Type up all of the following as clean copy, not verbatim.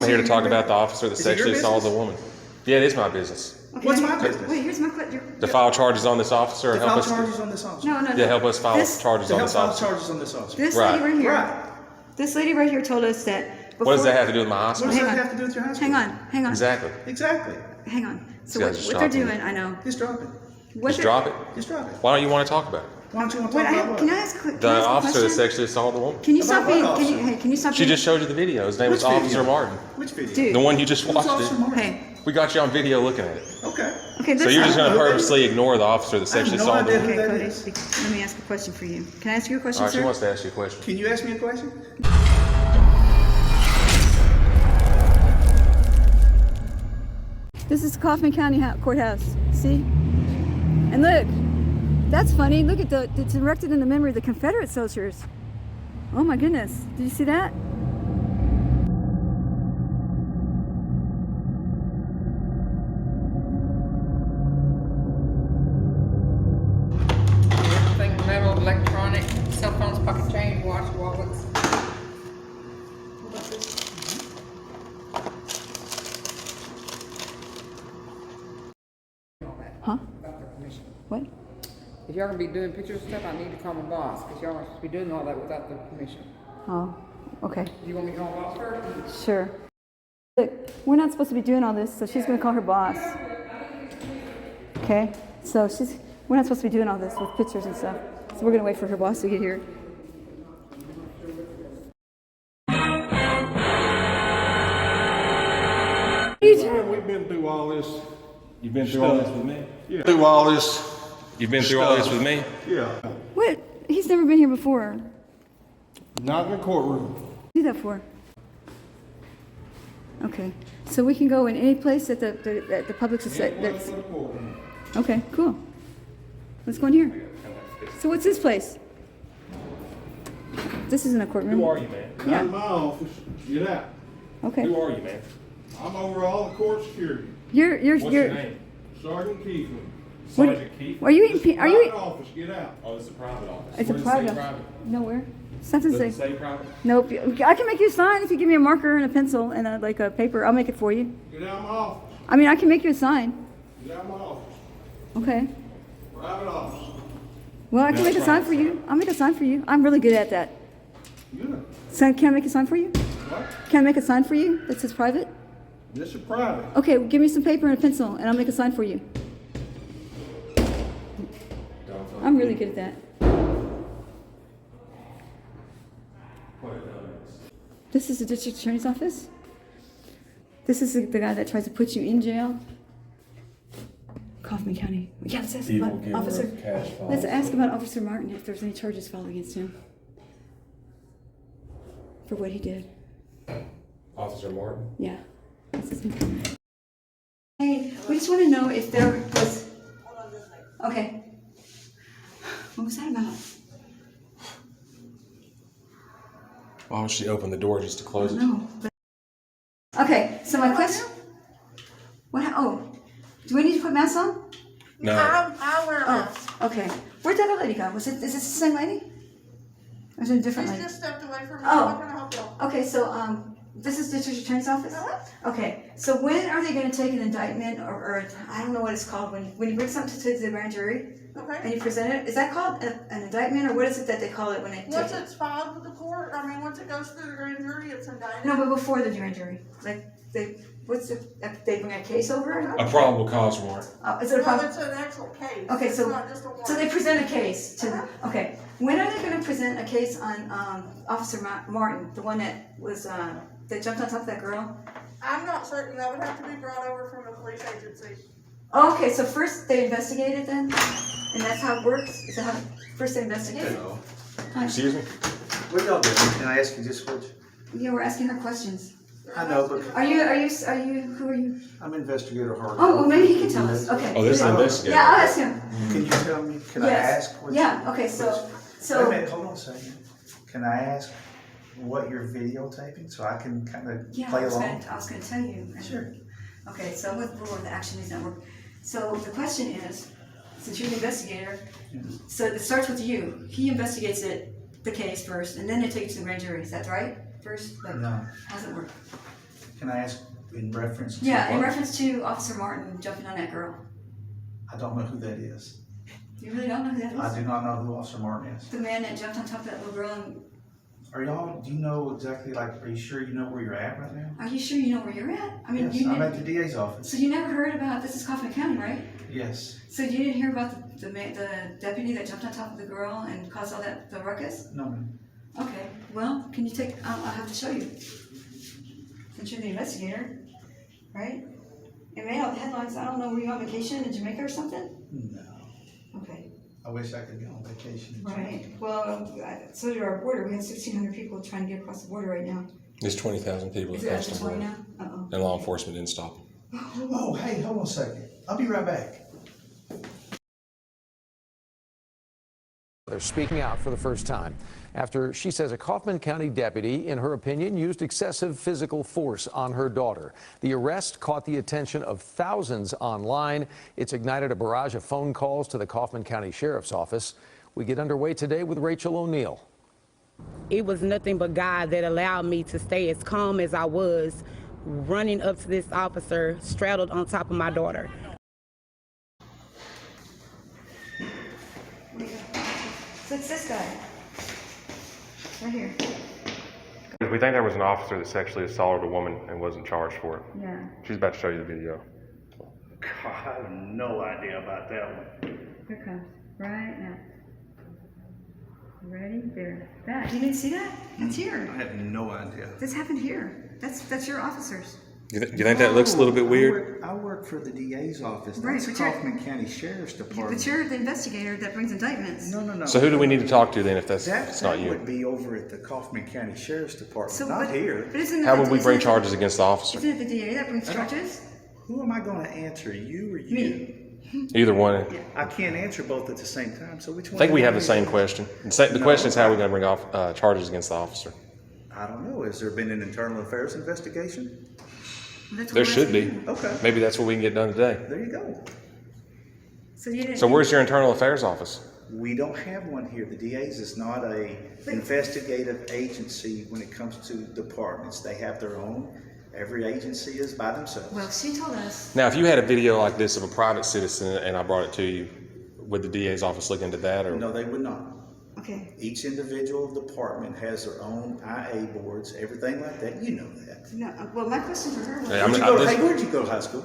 I'm here to talk about the officer that sexually assaulted a woman. Yeah, it is my business. Okay, What's my business? Wait, here's my question. To file charges on this officer, or To help file us. charges on this officer. No. Yeah, help us file charges To on help this file officer. charges on this officer. This Right. lady right here. Right. This lady right here told us that. Before, What does that have to do with my What hospital? does Hang that on. have to do with your high school? Hang on. Exactly. Exactly. Hang on. So Yeah, what just they're drop it. doing, I know. Just drop it. What Just they're- drop it. Just drop it. Why don't you want to talk about it? Why don't you want to Wait, talk about what? can I ask a quick The officer that question? sexually assaulted a woman. Can you About stop what being? officer? Can you stop She being? just showed you the video. His name was Which Officer video? Martin. Which video? Dude. The one you just Who's watched Officer it. Martin? Hey. We got you on video looking at it. Okay. Okay. So you're just going to I have no purposely ignore the officer that sexually no assaulted a idea woman. who Okay, that Cody. is. Let me ask a question for you. Can I ask you a question, All right, she sir? wants to ask you a question. Can you ask me a question? This is Kaufman County Courthouse. See? And look, that's funny. Look at it's erected in the memory of the Confederate soldiers. Oh my goodness. Did you see that? Everything metal, electronic, cell phones, pocket change, watch, wallets. Huh? About the permission. What? If y'all gonna be doing pictures and stuff, I need to call my boss, because y'all aren't supposed to be doing all that without the permission. Oh, okay. You want me to call my boss first? Sure. Look, we're not supposed to be doing all this, so she's going to call her boss. Okay? So we're not supposed to be doing all this with pictures and stuff. So we're going to wait for her boss to get here. We've been through all this. You've been through all this with me? Yeah. Through all this. You've been through all this with me? Yeah. What? He's never been here before. Not in the courtroom. Do that for. Okay. So we can go in any place that the public society. Not in the courtroom. Okay, cool. Let's go in here. So what's this place? This isn't a courtroom. Who are you, man? Not in my office. Get out. Okay. Who are you, man? I'm over all the court security. You're What's your name? Sergeant Keefe. What- Sergeant Keith? Are you eating? Are you eating? Private office. Get out. Oh, this is a private office. It's a Where does it say private. Nowhere. Something Does say. it say private? Nope. I can make you a sign if you give me a marker and a pencil and a paper. I'll make it for you. Get out of my office. I mean, I can make you a sign. Get out of my office. Okay. Private office. Well, I can That's make a sign right. for you. I'll make a sign for you. I'm really good at that. Good. So can I make a sign for you? What? Can I make a sign for you that says private? This is private. Okay, well, give me some paper and a pencil and I'll make a sign for you. I'm really good at that. This is the district attorney's office. This is the guy that tries to put you in jail. Kaufman County. Yeah, let's ask about Officer. Let's ask about Officer Martin if there's any charges filed against him for what he did. Officer Martin? Yeah, that's his name. Hey, we just want to know if there was. Okay. What was that about? Why would she open the door just to close it? No. Okay, so my question. What? Oh, do we need to put masks on? No. I'll wear a mask. Oh, okay. Where'd that other lady go? Is this the same lady? Or is it a different She's lady? just stepped away from me. Oh. I'm not gonna help you. Okay, so this is district attorney's office. Okay, so when are they going to take an indictment or I don't know what it's called when you bring something to the grand jury and Okay. you present it? Is that called an indictment or what is it that they call it when they take Once it? it's filed with the court, once it goes through the grand jury, it's indicted. No, but before the grand jury, like they they bring a case over? A probable cause warrant. Is it a Well, problem? it's an actual case. Okay, It's so not just a warrant. so they present a case to okay. When are they going to present a case on Officer Martin, the one that was that jumped on top of that girl? I'm not certain. That would have to be brought over from the police agency. Oh, okay, so first they investigate it then, and that's how it works. Is that how first they investigate it? Hello. Excuse me? What y'all doing? Can I ask you just what? Yeah, we're asking her questions. I know, but Are you? Who are you? I'm Investigator Hargrove. Oh, well, maybe he can tell us. Okay. Oh, this is Yeah. an investigator. Yeah, I'll ask him. Can you tell me? Can I Yes. ask? What Yeah. Okay. Wait So. a minute. Hold on a second. Can I ask what you're videotaping so I can kind of Yeah, play I was along? gonna tell you. Sure. Okay, so I'm with Brewer, the Action News Network. So the question is, since you're the investigator, so it starts with you. He investigates the case first, and then they take it to the grand jury. Is that right? First, like, No. how's it work? Can I ask in reference to Yeah, in what? reference to Officer Martin jumping on that girl. I don't know who that is. You really don't know who that is? I do not know who Officer Martin is. The man that jumped on top of that little girl and Do you know exactly, like, are you sure you know where you're at right now? are you sure you know where you're at? I mean, Yes, you I'm didn't- at the DA's office. so you never heard about, this is Kaufman County, right? Yes. So you didn't hear about the deputy that jumped on top of the girl and caused all the ruckus? No, ma'am. Okay, well, can you take, I'll have to show you. Since you're the investigator, right? It may have headlines, I don't know, were you on vacation in Jamaica or something? No. Okay, I wish I could go on vacation. right. Well, so did our border. We have 1,600 people trying to get across the border right now. There's 20,000 people Is that it crossed after the 20 border, now? Uh-oh. and law enforcement didn't stop them. Oh, hey, hold on a second. I'll be right back. They're speaking out for the first time after she says a Kaufman County deputy, in her opinion, used excessive physical force on her daughter. The arrest caught the attention of thousands online. It's ignited a barrage of phone calls to the Kaufman County Sheriff's Office. We get underway today with Rachel ONeill. It was nothing but God that allowed me to stay as calm as I was, running up to this officer straddled on top of my daughter. So it's this guy. Right here. We think there was an officer that sexually assaulted a woman and wasn't charged for it. Yeah. She's about to show you the video. God, I have no idea about that one. Here it comes. Right now. Ready? There. That. You didn't see that? That's here. I have no idea. This happened here. That's your officers. Do you think that looks a little bit weird? I work for the DA's office. Right, That's the but you're- Kaufman County Sheriff's Department. But you're the investigator that brings indictments. No. So who do we need to talk to then if that's That it's not would you? be over at the Kaufman County Sheriff's Department, So not but, here. But isn't it How the- would we isn't bring it- charges against the officer? Isn't it the DA that brings charges? Who am I going to answer, you or you? Me. Either one. I can't answer both at the same time, so which one? I think we have the do same you- question. The question is how are we going to bring off charges against the officer? I don't know. Has there been an internal affairs investigation? That's what There we're should be. asking you. Okay, Maybe that's what we can get done today. there you go. So you didn't. So where's your internal affairs office? We don't have one here. The DA's is not a investigative agency when it comes to departments. They have their own. Every agency is by themselves. Well, she told us. Now, if you had a video like this of a private citizen and I brought it to you, would the DA's office look into that? Or No, they would not. Okay. Each individual department has their own IA boards, everything like that. You know that. No. Well, my question for her was. Hey, Where'd you go to high school?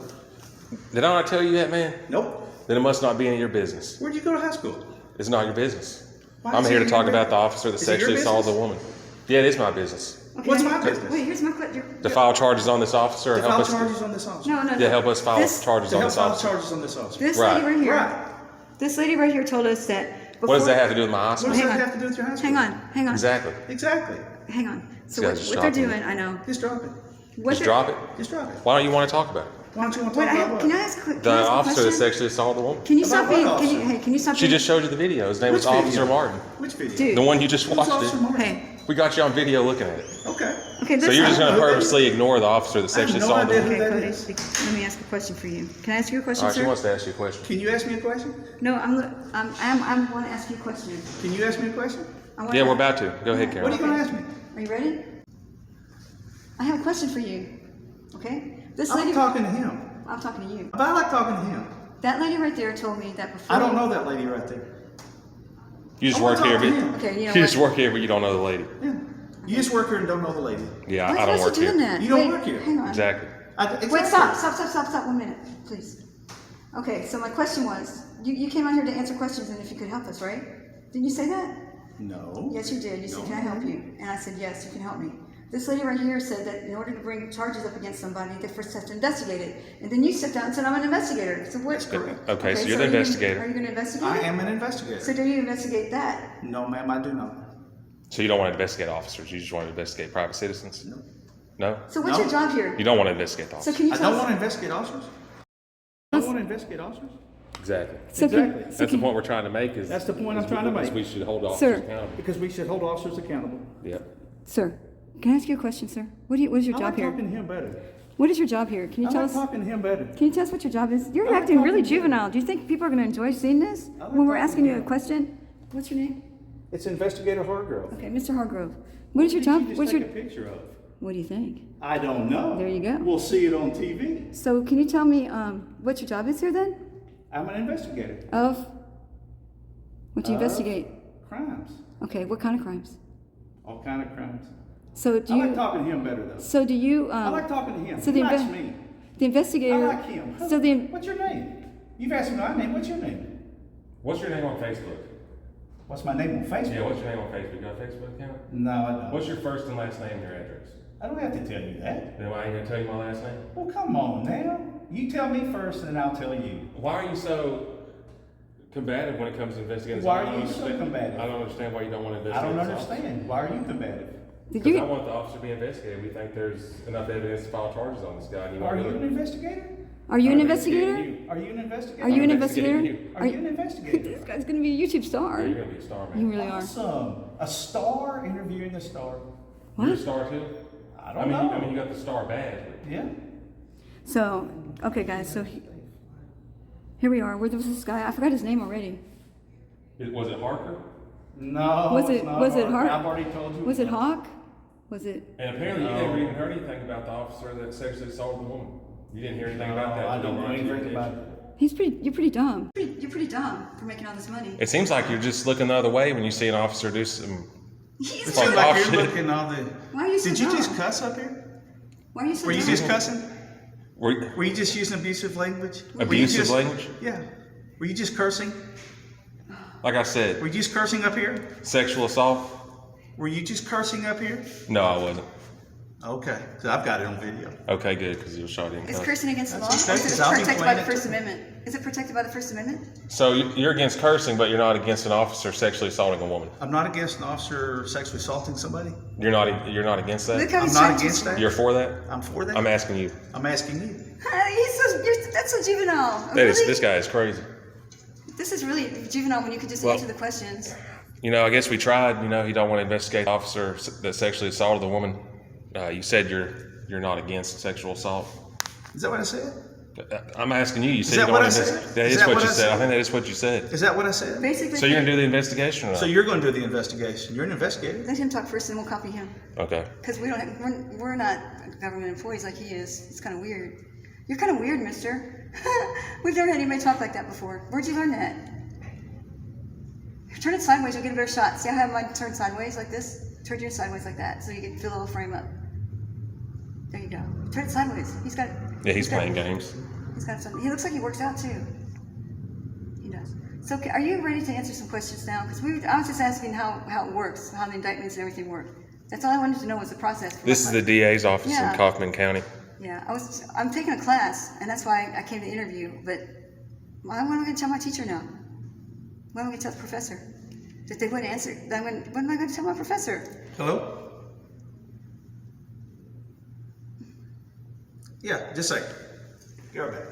Did I not tell you that, man? Nope. Then it must not be any of your business. Where'd you go to high school? It's not your business. Why I'm is here it to your talk about business? the officer that Is it your sexually assaulted the business? woman. Yeah, it is my business. Okay, What's let me- my business? Wait, here's my question. To file charges on this officer or To help file us. charges on this officer. No. Yeah, help us file This- charges To on help this file officer. charges on this officer. This Right. lady right here. Right. This lady right here told us that. What does before- that have to do with my What hospital? does Hang that on. have to do with your high school? Hang on. Exactly. Exactly. Hang on. So You what, guys just what they're dropped it. doing, I know. Just drop it. What Just they're- drop it. Just drop it. Why don't you want to talk about it? Why don't you want to Wait, talk about what? can I ask? Can The I ask a officer that question? sexually assaulted the woman. Can you About stop what being? officer? Can you stop? She being, just showed you the video. His name was Which Officer video? Martin. Which video? Dude. The one you just Who's watched Officer it. Martin? Hey. We got you on video looking at it. Okay. Okay. So listen. you're just going to Okay. purposely ignore the officer that sexually no assaulted the idea woman? who Okay, that Cody, is. let me ask a question for you. Can I ask you a question, All right, she sir? wants to ask you a question. Can you ask me a question? No, I want to ask you a question. Can you ask me a question? I wanna- Yeah, we're about to. Go ahead, What are Karen. you going to ask me? Are you ready? I have a question for you. Okay. This I'm lady. talking to him. I'm talking to you. But I like talking to him. That lady right there told me that before. I don't know that lady right there. You just I wanna work here, talk to but him. Okay, you know you just what? work here, but you don't know the lady. Yeah. You just work here and don't know the lady. Yeah, Why I don't is work she doing here. that? You don't Wait, work here. Hang on. Exactly. Exactly. Wait, stop 1 minute, please. Okay, so my question was, you came out here to answer questions and if you could help us, right? Didn't you say that? No. Yes, you did. You said, No. can I help you? And I said, yes, you can help me. This lady right here said that in order to bring charges up against somebody, they first have to investigate it. And then you stepped out and said, I'm an investigator. So what? correct. Okay, so you're the are you investigator. are you going to investigate I it? am an investigator. So do you investigate that? No, ma'am, I do not. So you don't want to investigate officers. You just want to investigate private citizens? No. No? So what's No. your job here? You don't want to investigate the So officers? can you I tell don't want to us? investigate officers. I don't want to investigate officers. Exactly. So can- Exactly. so That's the can- point we're trying to make. Is That's the point I'm is trying to because make. We should hold officers Sir. accountable. Because we should hold officers accountable. Yep. Sir, can I ask you a question, sir? What is your I job like here? talking to him better. What is your job here? Can you I tell like us? talking to him better. Can you tell us what your job is? You're I like acting really talking to you. juvenile. Do you think people are going to enjoy seeing this I like when we're talking asking to you a you. question? What's your name? It's Investigator Hargrove. Okay, Mr. Hargrove. What is your Did you job? just What's take your? a picture of? What do you think? I don't know. There you go. We'll see it on TV. So can you tell me what your job is here then? I'm an investigator. Of? What do you investigate? Crimes. Okay, what kind of crimes? All kind of crimes. So do I you? like talking to him better though. So do you? I like talking to him. So He the likes inve- me. The investigator. I like him. So the What's your name? You've asked me my name. What's your name? What's your name on Facebook? What's my name on Facebook? Yeah, what's your name on Facebook? You got a Facebook account? No, I don't. What's your first and last name and your address? I don't have to tell you that. Then why ain't gonna tell you my last name? Well, come on now. You tell me first, and then I'll tell you. Why are you so combative when it comes to investigating? Why I don't are you so understand- combative? I don't understand why you don't want to I investigate. don't this officer. understand. Why are you combative? did Because I you? want the officer to be investigated. We think there's enough evidence to file charges on this guy. And you Are want you to an investigator? Are you an I'm investigator? investigating you. Are you an investigator? Are you an I'm investigator? investigating you. Are you an investigator? This guy's gonna be a YouTube star. Yeah, you're gonna be a star, man. You really are. Awesome. A star interviewing a star. You're a What? star too. I don't know. I mean, you got the star badge. But Yeah. So, okay, guys. So here we are. Where was this guy? I forgot his name already. was it Harker? No. Was it's it? not Was it hard. Hawk? I've already told you. Was it Hawk? Was it? And apparently you never even heard anything about the officer that sexually assaulted the woman. You didn't hear anything about that. I until don't know brought it to your anything about attention. it. You're pretty dumb. You're pretty dumb for making all this money. It seems like you're just looking the other way when you see an officer do some. It He's seems Fuck like off you're shit. looking all the. Why are you so Did you dumb? just cuss up here? Why are you so Were you dumb? just cussing? Were, Were you just using abusive language? Were you Abusive just- language? Yeah. Were you just cursing? like I said, Were you just cursing up here? sexual assault? Were you just cursing up here? No, I wasn't. Okay, so I've got it on video. Okay, good, because you were shot in. Is cursing against the law? That's Or okay, is 'cause it I'll be protected by playing the it First too. Amendment? Is it protected by the First Amendment? So you're against cursing, but you're not against an officer sexually assaulting a woman. I'm not against an officer sexually assaulting somebody. You're not against Look that. how I'm he's not trying to against teach that. you. You're for that. I'm for that. I'm asking you. I'm asking you. That's so juvenile. That is, Really? this guy is crazy. This is really juvenile when you could just Well- answer the questions. You know, I guess we tried. You know, you don't want to investigate the officer that sexually assaulted the woman. You said you're not against sexual assault. Is that what I said? I'm asking you. You said that you don't what want I to said? investigate. That Is is that what what you I said. I said? think that is what you said. Is that what I said? Basically, So you're gonna do the investigation or not? So you're going to do the investigation. You're an investigator. let him talk first, and we'll copy him. Okay. Because we're not government employees like he is. It's kind of weird. You're kind of weird, mister. We've never had anybody talk like that before. Where'd you learn that? Turn it sideways, you'll get a better shot. See how I have mine turned sideways like this? Turn yours sideways like that, so you can feel a little frame up. There you go. Turn it sideways. He's got. Yeah, he's got- playing games. He's got something. He looks like he works out too. He does. So, are you ready to answer some questions now? Because I was just asking how it works, how the indictments and everything work. That's all I wanted to know was the process. This is the DA's office Yeah. in Kaufman County. Yeah, I'm taking a class, and that's why I came to interview. But what am I going to tell my teacher now? What am I going to tell the professor? That they wouldn't answer. What am I going to tell my professor? Hello? Yeah, just a second. Go back.